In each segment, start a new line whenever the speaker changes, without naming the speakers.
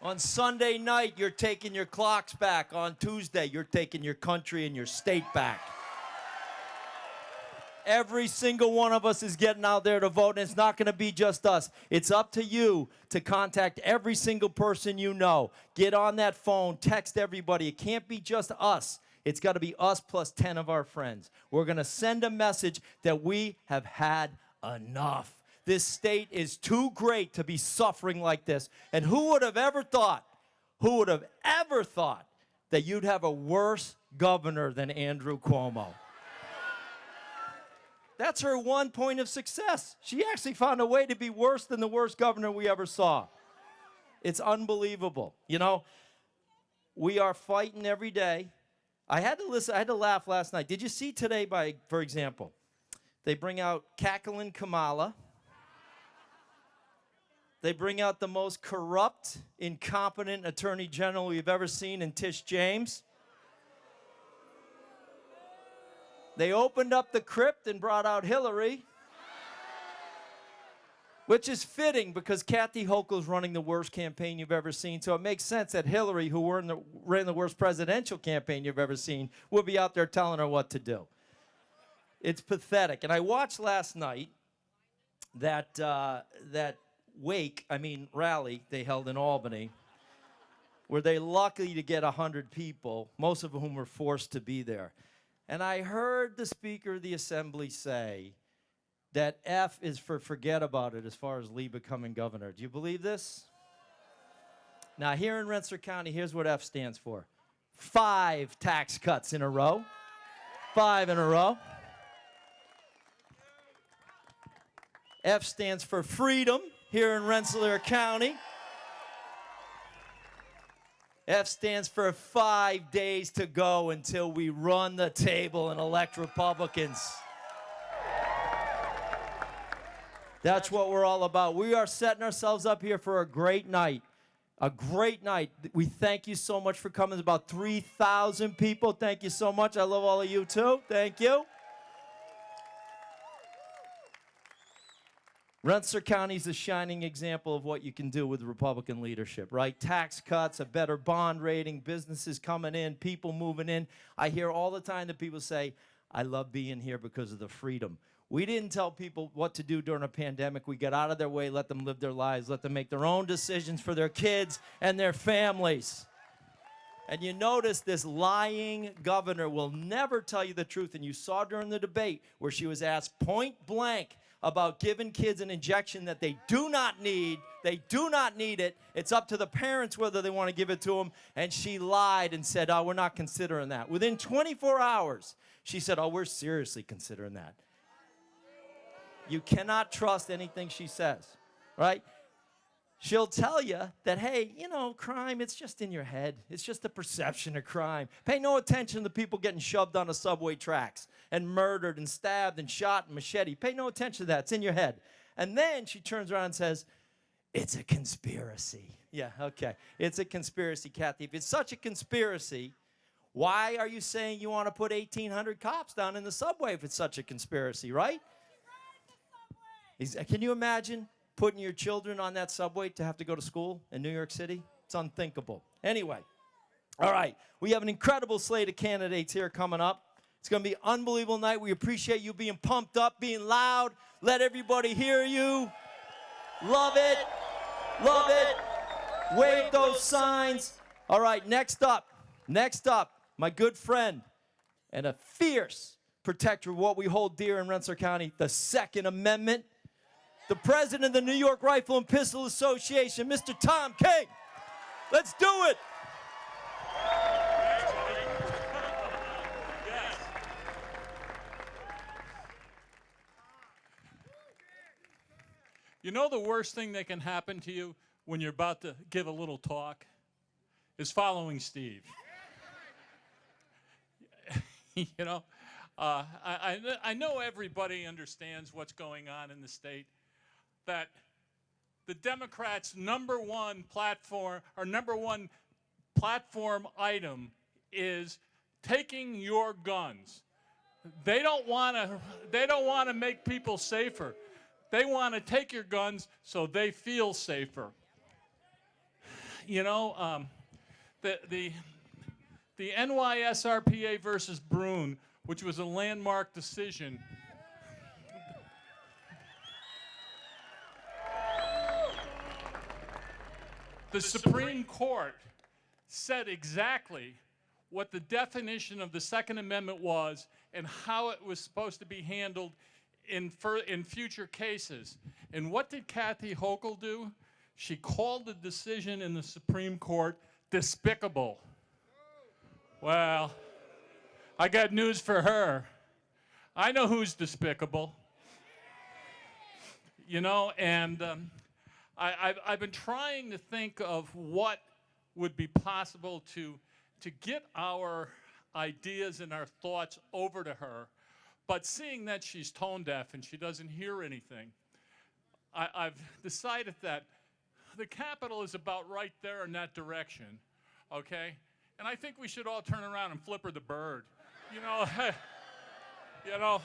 On Sunday night, you're taking your clocks back. On Tuesday, you're taking your country and your state back. Every single one of us is getting out there to vote, and it's not going to be just us. It's up to you to contact every single person you know. Get on that phone, text everybody. It can't be just us. It's got to be us plus 10 of our friends. We're going to send a message that we have had enough. This state is too great to be suffering like this. And who would have ever thought that you'd have a worse governor than Andrew Cuomo? That's her one point of success. She actually found a way to be worse than the worst governor we ever saw. It's unbelievable. You know, we are fighting every day. I had to laugh last night. Did you see today, for example, they bring out cackling Kamala. They bring out the most corrupt, incompetent attorney general we've ever seen in Tish James. They opened up the crypt and brought out Hillary, which is fitting because Kathy Hochul's running the worst campaign you've ever seen. So it makes sense that Hillary, who ran the worst presidential campaign you've ever seen, will be out there telling her what to do. It's pathetic. And I watched last night that rally they held in Albany, where they lucky to get 100 people, most of whom were forced to be there. And I heard the Speaker of the Assembly say that F is for forget about it as far as Lee becoming governor. Do you believe this? Now, here in Rensselaer County, here's what F stands for. 5 tax cuts in a row. 5 in a row. F stands for freedom here in Rensselaer County. F stands for 5 days to go until we run the table and elect Republicans. That's what we're all about. We are setting ourselves up here for a great night. A great night. We thank you so much for coming. There's about 3,000 people. Thank you so much. I love all of you too. Thank you. Rensselaer County is a shining example of what you can do with Republican leadership, right? Tax cuts, a better bond rating, businesses coming in, people moving in. I hear all the time that people say, I love being here because of the freedom. We didn't tell people what to do during a pandemic. We got out of their way, let them live their lives, let them make their own decisions for their kids and their families. And you notice this lying governor will never tell you the truth. And you saw during the debate where she was asked point blank about giving kids an injection that they do not need. They do not need it. It's up to the parents whether they want to give it to them. And she lied and said, oh, we're not considering that. Within 24 hours, she said, oh, we're seriously considering that. You cannot trust anything she says, right? She'll tell you that, hey, you know, crime, it's just in your head. It's just a perception of crime. Pay no attention to the people getting shoved on the subway tracks and murdered and stabbed and shot and machete. Pay no attention to that. It's in your head. And then she turns around and says, it's a conspiracy. Yeah, okay. It's a conspiracy, Kathy. If it's such a conspiracy, why are you saying you want to put 1,800 cops down in the subway if it's such a conspiracy, right? Can you imagine putting your children on that subway to have to go to school in New York City? It's unthinkable. Anyway, all right, we have an incredible slate of candidates here coming up. It's going to be an unbelievable night. We appreciate you being pumped up, being loud. Let everybody hear you. Love it. Love it. Wave those signs. All right, next up, my good friend and a fierce protector of what we hold dear in Rensselaer County, the Second Amendment. The president of the New York Rifle and Pistol Association, Mr. Tom King. Let's do it.
You know the worst thing that can happen to you when you're about to give a little talk is following Steve. You know, I know everybody understands what's going on in the state, that the Democrats' number one platform item is taking your guns. They don't want to make people safer. They want to take your guns so they feel safer. you know, the NYS RPA versus Brune, which was a landmark decision. The Supreme Court said exactly what the definition of the Second Amendment was and how it was supposed to be handled in future cases. And what did Kathy Hochul do? She called the decision in the Supreme Court despicable. Well, I got news for her. I know who's despicable. You know, and I've been trying to think of what would be possible to get our ideas and our thoughts over to her, but seeing that she's tone deaf and she doesn't hear anything, I've decided that the Capitol is about right there in that direction, okay? And I think we should all turn around and flip her the bird. You know, you know,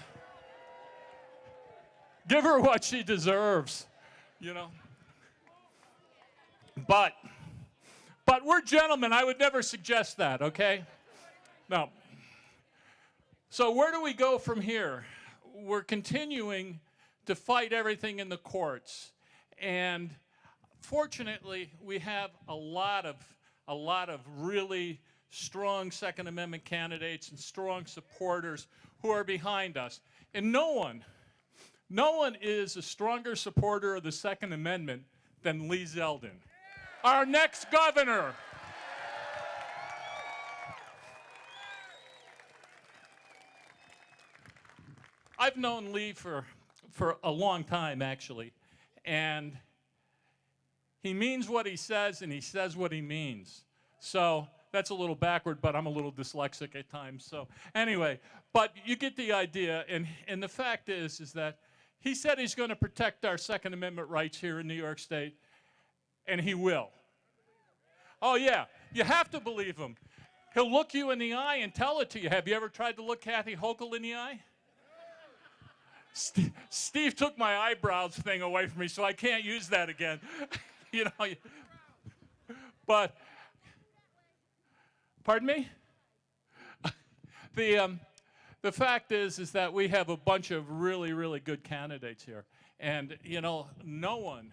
give her what she deserves, you know. But we're gentlemen. I would never suggest that, okay? No. So where do we go from here? We're continuing to fight everything in the courts. And fortunately, we have a lot of really strong Second Amendment candidates and strong supporters who are behind us. And no one is a stronger supporter of the Second Amendment than Lee Zeldin, our next governor. I've known Lee for a long time, actually, and he means what he says, and he says what he means. So that's a little backward, but I'm a little dyslexic at times. So anyway, but you get the idea, and the fact is that he said he's going to protect our Second Amendment rights here in New York State, and he will. Oh, yeah, you have to believe him. He'll look you in the eye and tell it to you. Have you ever tried to look Kathy Hochul in the eye? Steve took my eyebrows thing away from me, so I can't use that again. You know, but, pardon me? The fact is that we have a bunch of really, really good candidates here. And, you know, no one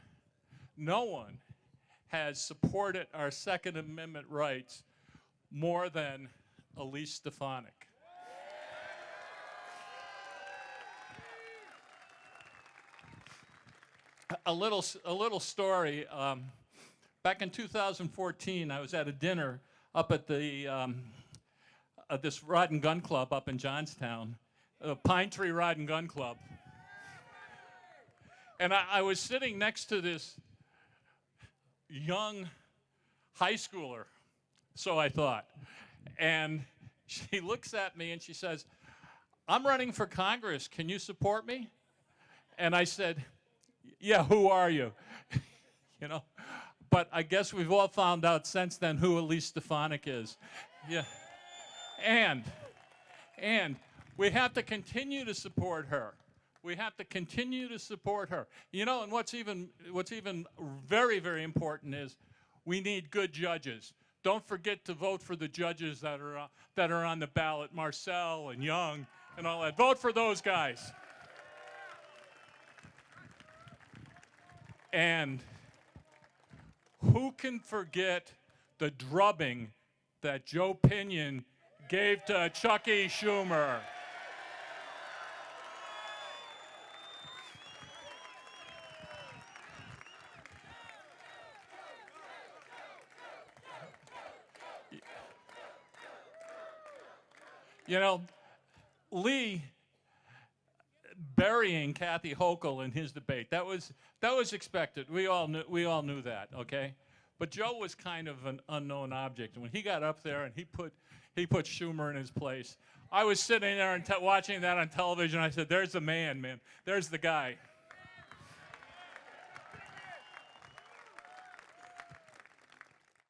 has supported our Second Amendment rights more than Elise Stefanik. A little story. Back in 2014, I was at a dinner up at the this Rod and Gun Club up in Johnstown, Pine Tree Rod and Gun Club. And I was sitting next to this young high schooler, so I thought. And she looks at me and she says, "I'm running for Congress. Can you support me?" And I said, "Yeah, who are you?" You know, but I guess we've all found out since then who Elise Stefanik is. Yeah, and we have to continue to support her. We have to continue to support her. You know, and what's even very, very important is we need good judges. Don't forget to vote for the judges that are on the ballot, Marcel and Young and all that. Vote for those guys. And who can forget the drubbing that Joe Pinion gave to Chucky Schumer? You know, Lee burying Kathy Hochul in his debate, that was expected. We all knew that, okay? But Joe was kind of an unknown object. And when he got up there and he put Schumer in his place, I was sitting there and watching that on television. I said, "There's the man, man. There's the guy."